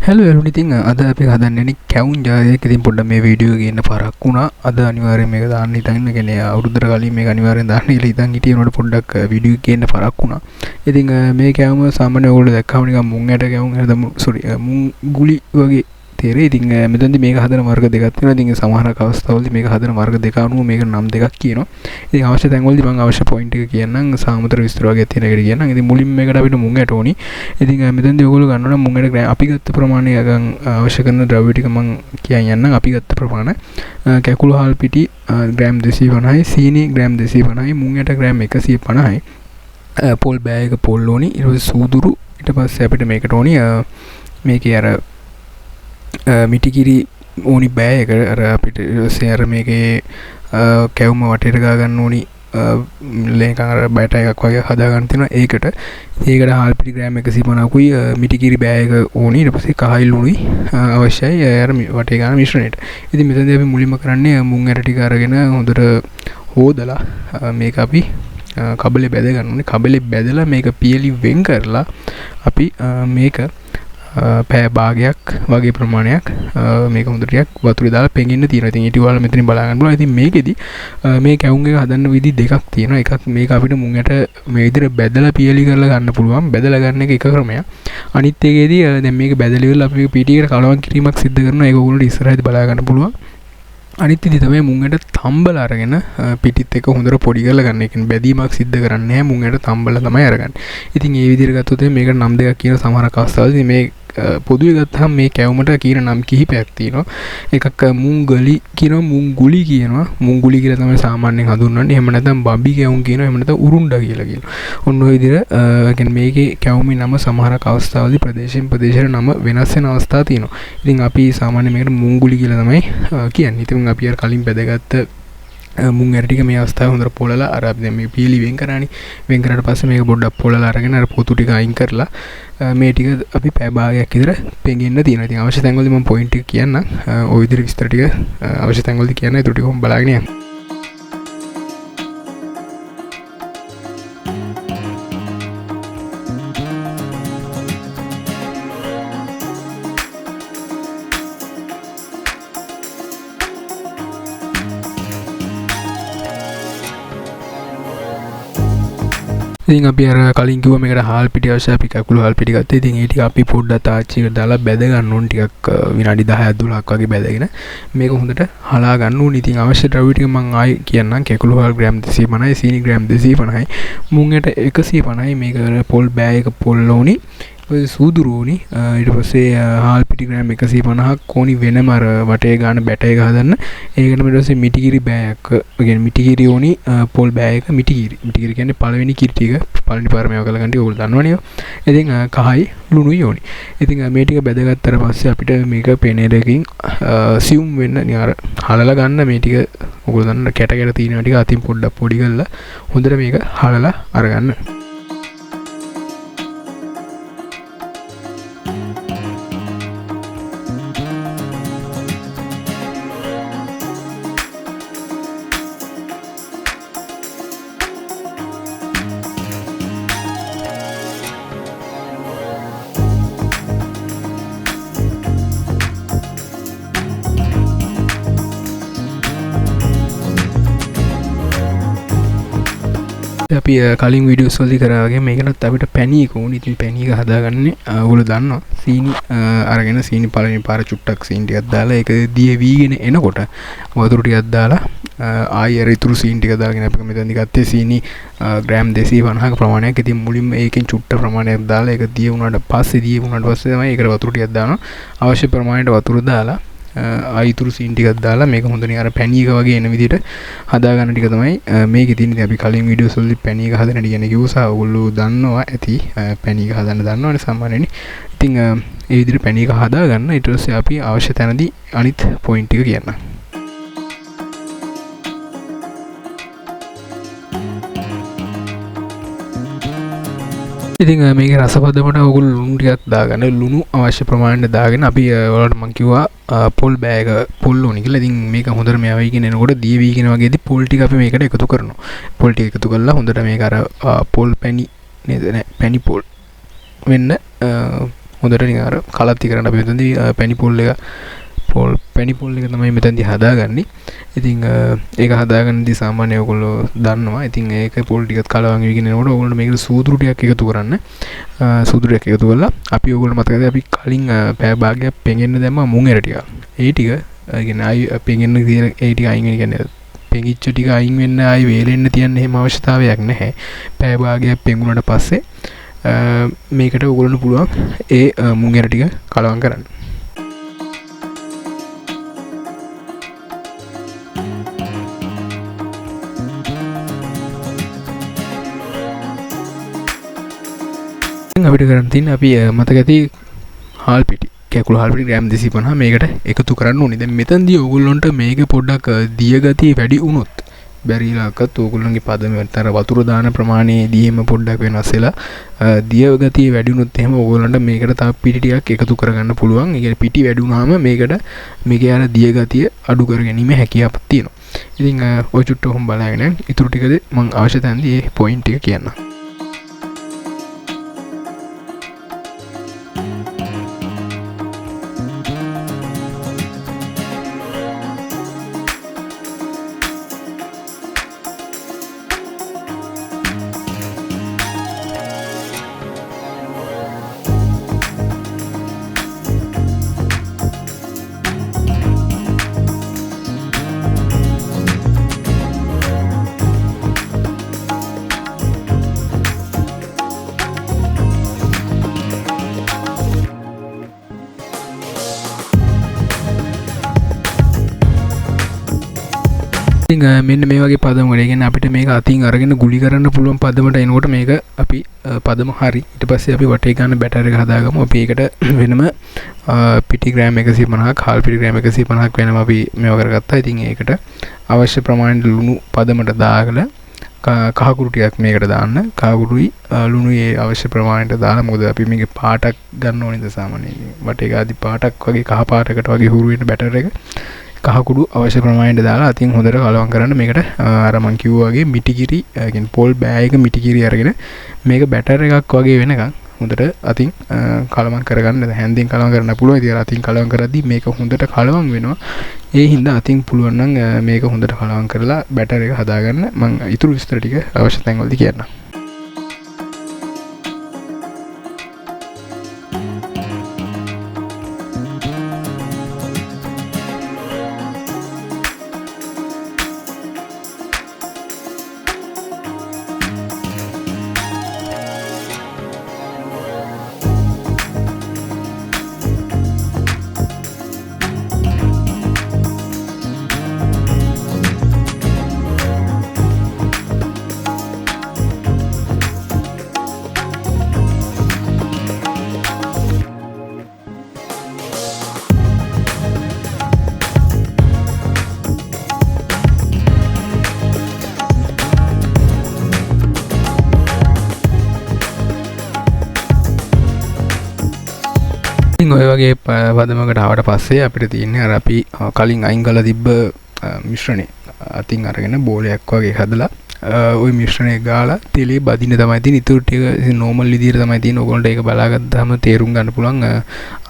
Hello එළුන් ඉතින් අද අපි හදන්නේ කැවුම් ජාතියක්. ඉතින් පොඩ්ඩක් මේ වීඩියෝ එක ගන්න පාරක් වුණා. අද අනිවාර්යයෙන් මේක දාන්න හිතන්නේ කියන්නේ අවුරුද්දට කලින් මේක අනිවාර්යෙන් දාන්න කියලා හිතන් හිටියේ උනට පොඩ්ඩක් වීඩියෝ එක ගන්න පාරක් වුණා. ඉතින් මේ කැවුම සාමාන්‍ය ඕගොල්ලෝ දැක්කම නිකන් මුං ඇට කැවුම් හදමු මුං ගුලි වගේ තේරෙයි. ඉතින් මෙතනදී මේක හදන වර්ග දෙකක් තියෙනවා. ඉතින් සමහරක් අවස්ථාවලදී මේක හදන වර්ග දෙක අනුව මේක නම් දෙකක් කියනවා. ඉතින් අවශ්‍ය තැන්වලදී මම අවශ්‍ය පොයින්ට් එක කියන්නම් සාමුද්‍ර විස්තර වගේ තියෙන එකට කියන්නම්. ඉතින් මුලින්ම මේකට අපිට මුං ඇට ඕනි. ඉතින් මෙතනදී ඔයගොල්ලෝ ගන්නවා නම් මුං ඇට අපි ගත්ත ප්‍රමාණය අවශ්‍ය කරන ද්‍රව්‍ය ටික මම කියන් යන්නම්. අපි ගත්ත ප්‍රමාණය කැකුළු හාල් පිටි ග්‍රෑම් 250යි, සීනි ග්‍රෑම් 250යි, මුං ඇට ග්‍රෑම් 150යි, පොල් බෑ එක පොල් ඕනි. ඊට පස්සේ සූදුරු. ඊට පස්සේ අපිට මේකට ඕනි මේකේ අර මිටිකිරි ඕනි බෑ එක අර අපිට අර මේකේ කැවුම වටේට ගා ගන්න ඕනි ලේකන් අර බැට එකක් වගේ හදා ගන්න තියෙනවා. ඒකට හාල් පිටි ග්‍රෑම් 150කුයි මිටිකිරි බෑ එක ඕනි. ඊට පස්සේ කහයි ලුණුයි අවශ්‍යයි අර වටේ ගන්න මිශ්‍රණයට. ඉතින් මෙතනදී අපි මුලින්ම කරන්නේ මුං ඇට ටික අරගෙන හොඳට හොදලා මේක අපි කබලේ බැද ගන්න ඕනේ. කබලේ බැදලා මේක පියලි වෙන් කරලා අපි මේක පෑ භාගයක් වගේ ප්‍රමාණයක් මේක හොඳට ටිකක් වතුරේ දාලා පෙඟෙන්න තියෙනවා. ඉතින් ඊට වල මෙතනින් බලා ගන්න පුළුවන්. ඉතින් මේකෙදි මේ කැවුම් එක හදන්න විදි දෙකක් තියෙනවා. එකක් මේක අපිට මුං ඇට මේ විදිහට බැදලා පියලි කරලා ගන්න පුළුවන්. බැදලා ගන්න එක ක්‍රමයක්. අනිත් එකේදී දැන් මේක බැදලා ඉවරලා අපි පිටියකට කලවම් කිරීමක් සිදු කරනවා. ඒක ඔයගොල්ලෝ ඉස්සරහදී බලා ගන්න පුළුවන්. අනිත් ඉතින් තමයි මුං ඇට තම්බලා අරගෙන පිටිත් එක හොඳට පොඩි කරලා ගන්න. ඒ කියන්නේ බැදීමක් සිද්ධ කරන්නේ නැහැ. මුං ඇට තම්බලා තමයි අරගන්නේ. ඉතින් මේ විදිහට ගත්තොත් මේකට නම් දෙකක් කියන සමහරක් අවස්ථාවලදී මේ පොදුවේ ගත්තහම මේ කැවුමට කියන නම් කිහිපයක් තියෙනවා. එකක් මුං ගලි කියනවා, මුං ගුලි කියනවා. මුං ගුලි කියලා තමයි සාමාන්‍යයෙන් හඳුන්වන්නේ. එහෙම නැත්නම් බබි කැවුම් කියනවා. එහෙම නැත්නම් උරුණ්ඩා කියලා කියනවා. ඔන්න ඔය විදිහට කියන්නේ මේකේ කැවුමේ නම සමහරක් අවස්ථාවලදී ප්‍රදේශයෙන් ප්‍රදේශයට නම වෙනස් වෙන අවස්ථා තියෙනවා. ඉතින් අපි සාමාන්‍යයෙන් මේකට මුං ගුලි කියලා තමයි කියන්නේ. ඉතින් අපි අර කලින් බෙදගත්ත මුං ඇට ටික මේ අවස්ථාවේ හොඳට පොළලා අර අපි දැන් මේ පීලි වෙන් කරානේ. වෙන් කරාට පස්සේ මේක පොඩ්ඩක් පොළලා අරගෙන අර පොතු ටික අයින් කරලා මේ ටික අපි පැය භාගයක් විතර පෙඟෙන්න තියෙනවා. ඉතින් අවශ්‍ය තැන්වලදී මම පොයින්ට් එක කියන්නම්. ওই විදිහට විස්තර ටික අවශ්‍ය තැන්වලදී කියන්න. ඒක ටික කොහොම බලාගෙන යන්න. ඉතින් අපි අර කලින් කිව්වා මේකට හාල් පිටි අවශ්‍යයි. අපි කකුළු හාල් පිටි ගත්තා. ඉතින් ඒ ටික අපි පොඩ්ඩක් තාච්චියකට දාලා බැද ගන්න ඕන. ටිකක් විනාඩි 10ක් 12ක් වගේ බැදගෙන මේක හොඳට හලා ගන්න ඕනේ. ඉතින් අවශ්‍ය ද්‍රව්‍ය ටික මම ආයි කියන්නම්. කකුළු හාල් ග්‍රෑම් 250යි, සීනි ග්‍රෑම් 250යි, මුං ඇට 150යි, මේක පොල් බෑ එක පොල් ඕනි, සූදුරු ඕනි, ඊට පස්සේ හාල් පිටි ග්‍රෑම් 150ක් ඕනි වෙනම අර වටේ ගන්න බැට එක හදන්න. ඒකට ඊට පස්සේ මිටිකිරි බෑයක්, කියන්නේ මිටිකිරි ඕනි, පොල් බෑ එක මිටිකිරි. මිටිකිරි කියන්නේ පළවෙනි කිරි ටික පළවෙනි පාර මේවා කරලා ගන්න ඕගොල්ලෝ දන්නවනේ. ඉතින් කහයි ලුණුයි ඕනි. ඉතින් මේ ටික බැදගත්තට පස්සේ අපිට මේක පෙනේලකින් සියුම් වෙන්න නිකන් හලලා ගන්න මේ ටික ඔයගොල්ලෝ දන්න කැට කැට තියෙන ටික අතින් පොඩ්ඩක් පොඩි කරලා හොඳට මේක හලලා අරගන්න. අපි කලින් වීඩියෝස් වලදී කරා වගේ මේකටත් අපිට පැණි එක ඕනේ. ඉතින් පැණි එක හදාගන්නේ ඔයගොල්ලෝ දන්නවා. සීනි අරගෙන සීනි පළවෙනි පාර චුට්ටක් සීනි ටිකක් දාලා ඒක දිය වීගෙන එනකොට වතුර ටිකක් දාලා ආයෙ අර ඉතුරු සීනි ටික දාගෙන අපි මෙතනදි ගත්තේ සීනි ග්‍රෑම් 250ක ප්‍රමාණයක්. ඉතින් මුලින්ම ඒකෙන් චුට්ට ප්‍රමාණයක් දාලා ඒක දිය වුණාට පස්සේ තමයි ඒකට වතුර ටිකක් දානවා. අවශ්‍ය ප්‍රමාණයට වතුර දාලා ආයිතුරු සීන් ටිකක් දාලා මේක හොඳට අර පැණි එක වගේ එන විදිහට හදා ගන්න ටික තමයි මේකේ තියෙන. ඉතින් අපි කලින් වීඩියෝස් වලදී පැණි එක හදන ටික කිව්වා. ඔයගොල්ලෝ දන්නවා ඇති පැණි එක හදන්න දන්නවනේ සාමාන්‍යයෙන්. ඉතින් ඒ විදිහට පැණි එක හදා ගන්න. ඊට පස්සේ අපි අවශ්‍ය තැනදී අනිත් පොයින්ට් එක කියන්න. ඉතින් මේක රස පදමට ඔයගොල්ලෝ ලුණු ටිකක් දාගන්න. ලුණු අවශ්‍ය ප්‍රමාණයට දාගෙන අපි ඔයාලට මම කිව්වා පොල් බෑග පොල් ඕනි කියලා. ඉතින් මේක හොඳට මේ වෙයිගෙන එනකොට දිය වීගෙන වගේදී පොල් ටික අපි මේකට එකතු කරනවා. පොල් ටික එකතු කරලා හොඳට මේක අර පොල් පැණි නේද, පැණි පොල් වෙන්න හොඳට නිකන් අර කලත්ති කරන්න අපි මෙතනදී පැණි පොල් එක පැණි පොල් එක තමයි මෙතනදී හදාගන්නේ. ඉතින් ඒක හදාගන්නදී සාමාන්‍යයෙන් ඔයගොල්ලෝ දන්නවා. ඉතින් ඒක පොල් ටිකත් කලවම් වෙගෙන එනකොට ඔයගොල්ලෝ මේකට සූදුරු ටිකක් එකතු කරන්න. සූදුරු ටික එකතු කරලා අපි ඔයගොල්ලෝ මතකද අපි කලින් පෑ භාගයක් පෙඟෙන්න දැම්මා මුං එර ටික. ඒ ටික කියන්නේ ආයි පෙඟෙන්න තියෙන ඒ ටික අයින් වෙන කියන්නේ පෙඟිච්ච ටික අයින් වෙන්න ආයි වේලෙන්න තියන්න එහෙම අවශ්‍යතාවයක් නැහැ. පෑ භාගයක් පෙඟුනට පස්සේ මේකට ඔයගොල්ලන්ට පුළුවන් ඒ මුං එර ටික කලවම් කරන්න. අපිට කරන්න තියෙන්නේ අපි මතක ඇති හාල් පිටි කැකුළු හාල් පිටි ග්‍රෑම් 250 මේකට එකතු කරන්න ඕනේ. දැන් මෙතනදී ඕගොල්ලන්ට මේක පොඩ්ඩක් දිය ගතිය වැඩි වුණොත් බැරිලාකත් ඕගොල්ලන්ගේ පදමතර වතුර දාන ප්‍රමාණයේදීම පොඩ්ඩක් වෙනස් වෙලා දිය ගතිය වැඩි වුණොත් එහෙම ඕගොල්ලන්ට මේකට තව පිටි ටිකක් එකතු කරගන්න පුළුවන්. ඒ කියන්නේ පිටි වැඩි වුණාම මේකට මේකේ අර දිය ගතිය අඩු කර ගැනීම හැකියාවක් තියෙනවා. ඉතින් ඔය චුට්ට ඔහොම බලාගෙන ඊටු ටිකද මම අවශ්‍ය තැනදී මේ පොයින්ට් ටික කියන්නම්. මෙන්න මේ වගේ පදම වල කියන්නේ අපිට මේක අතින් අරගෙන ගුලි කරන්න පුළුවන් පදමට එනකොට මේක අපි පදම හරි ඊට පස්සේ අපි වටේ ගන්න බැටර් එක හදාගමු. අපි ඒකට වෙනම පිටි ග්‍රෑම් 150ක් හාල් පිටි ග්‍රෑම් 150ක් වෙනම අපි මේව කරගත්තා. ඉතින් ඒකට අවශ්‍ය ප්‍රමාණයට ලුණු පදමට දාගලා කහකුරු ටිකක් මේකට දාන්න. කහකුරුයි ලුණුයි අවශ්‍ය ප්‍රමාණයට දාලා මොකද අපි මේකේ පාටක් ගන්න ඕනේද සාමාන්‍යයෙන් වටේ ගාදි පාටක් වගේ කහ පාටකට වගේ හුරු වෙන බැටර් එක කහකුඩු අවශ්‍ය ප්‍රමාණයට දාලා අතින් හොඳට කලවම් කරන්න. මේකට අර මං කිව්වා වගේ මිටිකිරි කියන්නේ පොල් බෑ එක මිටිකිරි අරගෙන මේක බැටර් එකක් වගේ වෙනකන් හොඳට අතින් කලවම් කරගන්න. හැන්දින් කලවම් කරන්න පුළුවන්. ඉතින් අතින් කලවම් කරද්දී මේක හොඳට කලවම් වෙනවා. ඒ හින්දා අතින් පුළුවන් නම් මේක හොඳට කලවම් කරලා බැටර් එක හදාගන්න. මං ඊටු විස්තර ටික අවශ්‍ය තැන් වලදී කියන්නම්. ඔය වගේ පදමකට ආවට පස්සේ අපිට තියෙන්නේ අර අපි කලින් අයින් කරලා තිබ්බ මිශ්‍රණය අතින් අරගෙන බෝලයක් වගේ හදලා ওই මිශ්‍රණය ගාලා තෙලේ බදින්න තමයි තියෙන්නේ. ඊටු ටික නෝමල් විදිහට තමයි තියෙන්නේ. ඔයගොල්ලන්ට ඒක බලාගත්තාම තේරුම් ගන්න පුළුවන්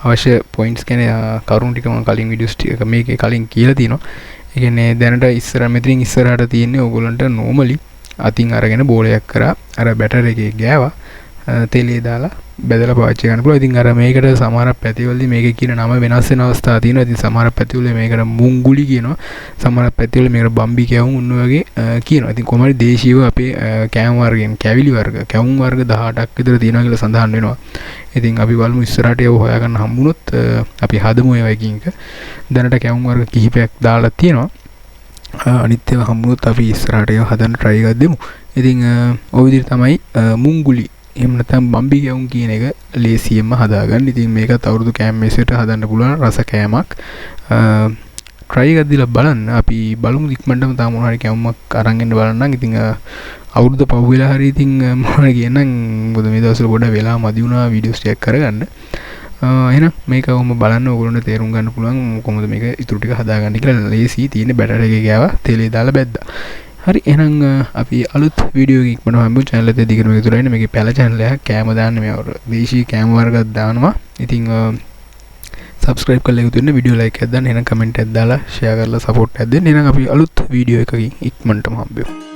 අවශ්‍ය පොයින්ට්ස් කියන්නේ කරුණු ටික මම කලින් වීඩියෝස් ටික මේකේ කලින් කියලා තියෙනවා. ඒ කියන්නේ දැනට මෙතනින් ඉස්සරහට තියෙන්නේ ඔයගොල්ලන්ට නෝමලි අතින් අරගෙන බෝලයක් කරා අර බැටර් එකේ ගෑවා තෙලේ දාලා බෙදලා පාවිච්චි කරන්න පුළුවන්. ඉතින් අර මේකට සමහර පැතිවලදී මේකේ කියන නම වෙනස් වෙන අවස්ථා තියෙනවා. ඉතින් සමහර පැතිවල මේකට මුංගුලි කියනවා. සමහර පැතිවල මේකට බම්බි කැවුම් උන්න වගේ කියනවා. ඉතින් කොහොමද දේශීයව අපේ කැවුම් වර්ගයෙන් කැවිලි වර්ග කැවුම් වර්ග 18ක් විතර තියෙනවා කියලා සඳහන් වෙනවා. ඉතින් අපි බලමු ඉස්සරහට ඒව හොයාගන්න හම්බුනොත් අපි හදමු ඒවා එකින් එක. දැනට කැවුම් වර්ග කිහිපයක් දාලා තියෙනවා. අනිත් ඒවා හම්බුනොත් අපි ඉස්සරහට ඒවා හදන්න try එකක් දෙමු. ඉතින් ওই විදිහට තමයි මුංගුලි එහෙම නැත්නම් බම්බි කැවුම් කියන එක ලේසියෙන්ම හදාගන්න. ඉතින් මේකත් අවුරුදු කෑම මේසෙට හදන්න පුළුවන් රස කෑමක්. try එකක් දීලා බලන්න. අපි බලමු ඉක්මනටම තාම මොනවා හරි කැවුමක් අරන් එන්න බලන්නම්. ඉතින් අවුරුදු පහු වෙලා හරි ඉතින් මොනවා කියන්නම්. මොකද මේ දවස්වල ගොඩ වෙලා මදි වුණා වීඩියෝස් ටිකක් කරගන්න. එහෙනම් මේක ඔහොම බලන්න ඕගොල්ලන්ට තේරුම් ගන්න පුළුවන් කොහොමද මේක ඉතුරු ටික හදාගන්න කියලා. ලේසි තියෙන බැටර් එකේ ගෑවා තෙලේ දාලා බැද්දා. හරි එහෙනම් අපි අලුත් වීඩියෝ එකක් ඉක්මනට හම්බු channel එකේ දිගටම එකතු වෙන්න. මේකේ පැල channel එක කෑම දාන්න මේ වර දේශීය කෑම වර්ගයක් දානවා. ඉතින් subscribe කරලා එකතු වෙන්න, වීඩියෝ like එකක් දාන්න, එහෙනම් comment එකක් දාලා share කරලා support එකක් දෙන්න. එහෙනම් අපි අලුත් වීඩියෝ එකකින් ඉක්මනටම හම්බෙමු.